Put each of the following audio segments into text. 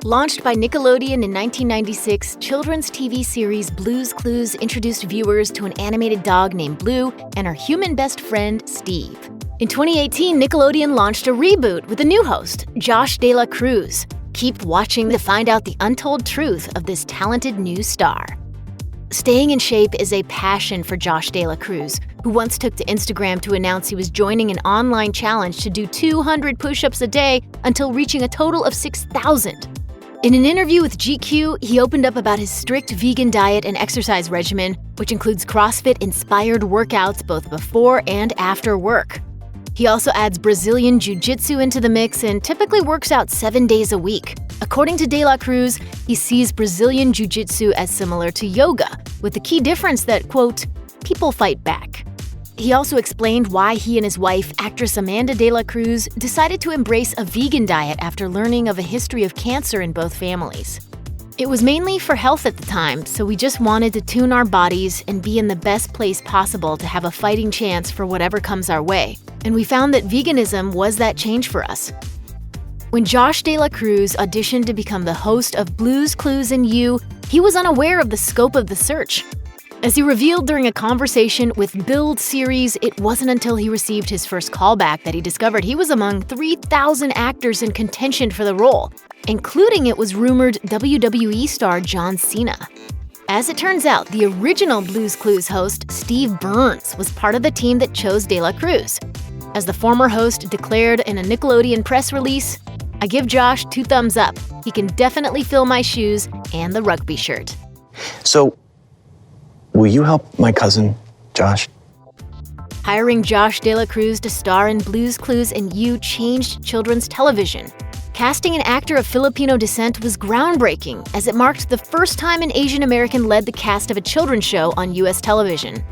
Launched by Nickelodeon in 1996, children's TV series Blue's Clues introduced viewers to an animated dog named Blue and her human best friend, Steve. In 2018, Nickelodeon launched a reboot with a new host, Josh De La Cruz. Keep watching to find out the untold truth of this talented new star. Staying in shape is a passion for Josh De La Cruz, who once took to Instagram to announce he was joining an online challenge to do 200 push-ups a day until reaching a total of 6,000. In an interview with GQ, he opened up about his strict vegan diet and exercise regimen, which includes CrossFit-inspired workouts both before and after work. He also adds Brazilian Jiu-Jitsu into the mix and typically works out 7 days a week. According to De La Cruz, he sees Brazilian Jiu-Jitsu as similar to yoga, with the key difference that, quote, people fight back. He also explained why he and his wife, actress Amanda De La Cruz, decided to embrace a vegan diet after learning of a history of cancer in both families. It was mainly for health at the time, so we just wanted to tune our bodies and be in the best place possible to have a fighting chance for whatever comes our way. And we found that veganism was that change for us. When Josh De La Cruz auditioned to become the host of Blue's Clues and You, he was unaware of the scope of the search. As he revealed during a conversation with Build Series, it wasn't until he received his first callback that he discovered he was among 3,000 actors in contention for the role, including, it was rumored, WWE star John Cena. As it turns out, the original Blue's Clues host, Steve Burns, was part of the team that chose De La Cruz. As the former host declared in a Nickelodeon press release, "I give Josh 2 thumbs up. He can definitely fill my shoes and the rugby shirt." So, will you help my cousin, Josh? Hiring Josh De La Cruz to star in Blue's Clues and You changed children's television. Casting an actor of Filipino descent was groundbreaking, as it marked the first time an Asian American led the cast of a children's show on U.S. television.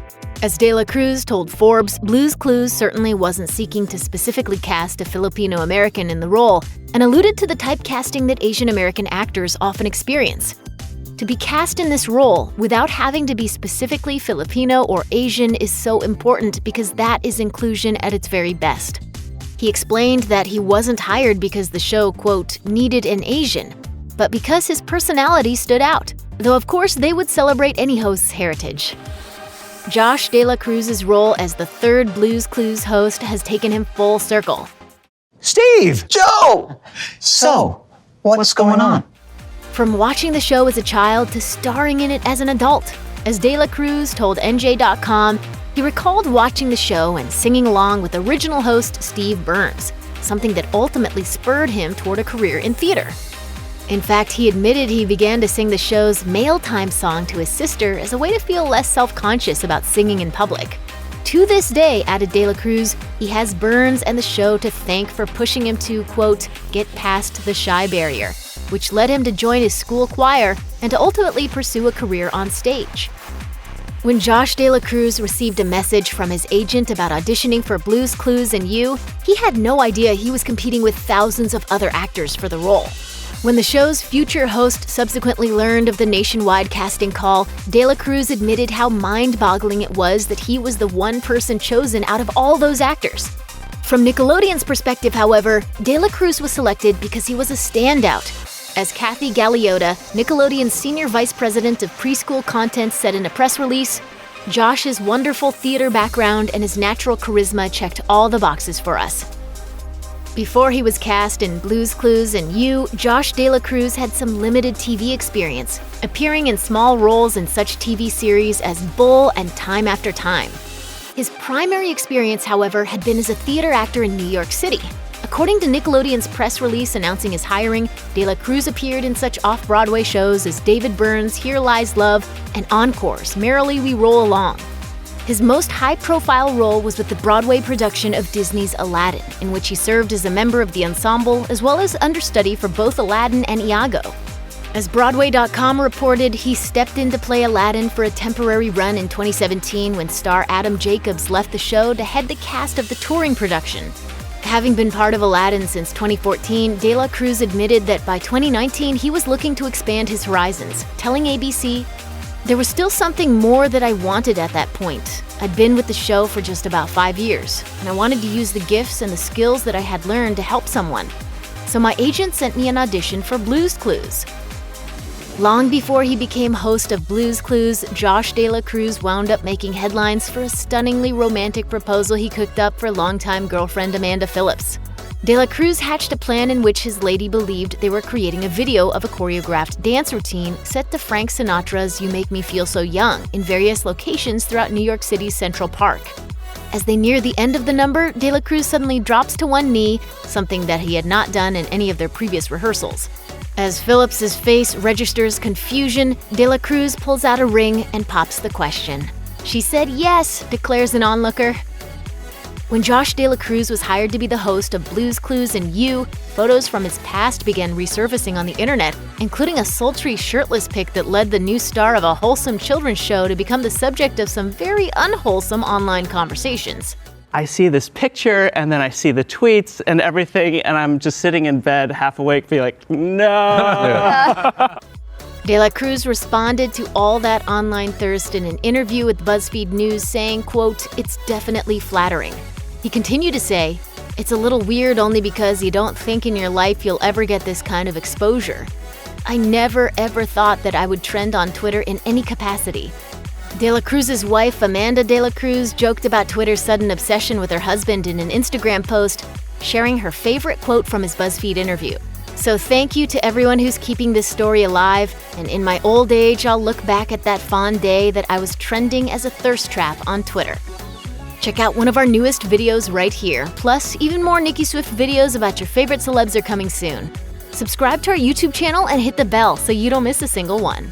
As De La Cruz told Forbes, Blue's Clues certainly wasn't seeking to specifically cast a Filipino American in the role, and alluded to the typecasting that Asian American actors often experience. To be cast in this role without having to be specifically Filipino or Asian is so important because that is inclusion at its very best. He explained that he wasn't hired because the show, quote, needed an Asian, but because his personality stood out, though of course they would celebrate any host's heritage. Josh De La Cruz's role as the third Blue's Clues host has taken him full circle. Steve! Joe! So, what's going on? From watching the show as a child to starring in it as an adult, as De La Cruz told NJ.com, he recalled watching the show and singing along with original host Steve Burns, something that ultimately spurred him toward a career in theater. In fact, he admitted he began to sing the show's Mail Time song to his sister as a way to feel less self-conscious about singing in public. To this day, added De La Cruz, he has Burns and the show to thank for pushing him to, quote, get past the shy barrier, which led him to join his school choir and to ultimately pursue a career on stage. When Josh De La Cruz received a message from his agent about auditioning for Blue's Clues and You, he had no idea he was competing with thousands of other actors for the role. When the show's future host subsequently learned of the nationwide casting call, De La Cruz admitted how mind-boggling it was that he was the one person chosen out of all those actors. From Nickelodeon's perspective, however, De La Cruz was selected because he was a standout. As Kathy Galeota, Nickelodeon's senior vice president of preschool content, said in a press release, Josh's wonderful theater background and his natural charisma checked all the boxes for us. Before he was cast in Blue's Clues and You, Josh De La Cruz had some limited TV experience, appearing in small roles in such TV series as Bull and Time After Time. His primary experience, however, had been as a theater actor in New York City. According to Nickelodeon's press release announcing his hiring, De La Cruz appeared in such off-Broadway shows as David Byrne's Here Lies Love and Encore's Merrily We Roll Along. His most high-profile role was with the Broadway production of Disney's Aladdin, in which he served as a member of the ensemble as well as understudy for both Aladdin and Iago. As Broadway.com reported, he stepped in to play Aladdin for a temporary run in 2017 when star Adam Jacobs left the show to head the cast of the touring production. Having been part of Aladdin since 2014, De La Cruz admitted that by 2019 he was looking to expand his horizons, telling ABC, "There was still something more that I wanted at that point. I'd been with the show for just about 5 years, and I wanted to use the gifts and the skills that I had learned to help someone. so my agent sent me an audition for Blue's Clues. Long before he became host of Blue's Clues, Josh De La Cruz wound up making headlines for a stunningly romantic proposal he cooked up for longtime girlfriend Amanda Phillips. De La Cruz hatched a plan in which his lady believed they were creating a video of a choreographed dance routine set to Frank Sinatra's You Make Me Feel So Young in various locations throughout New York City's Central Park. As they near the end of the number, De La Cruz suddenly drops to one knee, something that he had not done in any of their previous rehearsals. As Phillips's face registers confusion, De La Cruz pulls out a ring and pops the question. "She said yes," declares an onlooker. When Josh De La Cruz was hired to be the host of Blue's Clues and You, photos from his past began resurfacing on the internet, including a sultry shirtless pic that led the new star of a wholesome children's show to become the subject of some very unwholesome online conversations. I see this picture and then I see the tweets and everything, and I'm just sitting in bed half awake being like, no. De La Cruz responded to all that online thirst in an interview with BuzzFeed News saying, quote, "It's definitely flattering." He continued to say, "It's a little weird only because you don't think in your life you'll ever get this kind of exposure. I never ever thought that I would trend on Twitter in any capacity." De La Cruz's wife, Amanda De La Cruz, joked about Twitter's sudden obsession with her husband in an Instagram post, sharing her favorite quote from his BuzzFeed interview. "So thank you to everyone who's keeping this story alive, and in my old age, I'll look back at that fond day that I was trending as a thirst trap on Twitter." Check out one of our newest videos right here. Plus, even more Nicki Swift videos about your favorite celebs are coming soon. Subscribe to our YouTube channel and hit the bell so you don't miss a single one.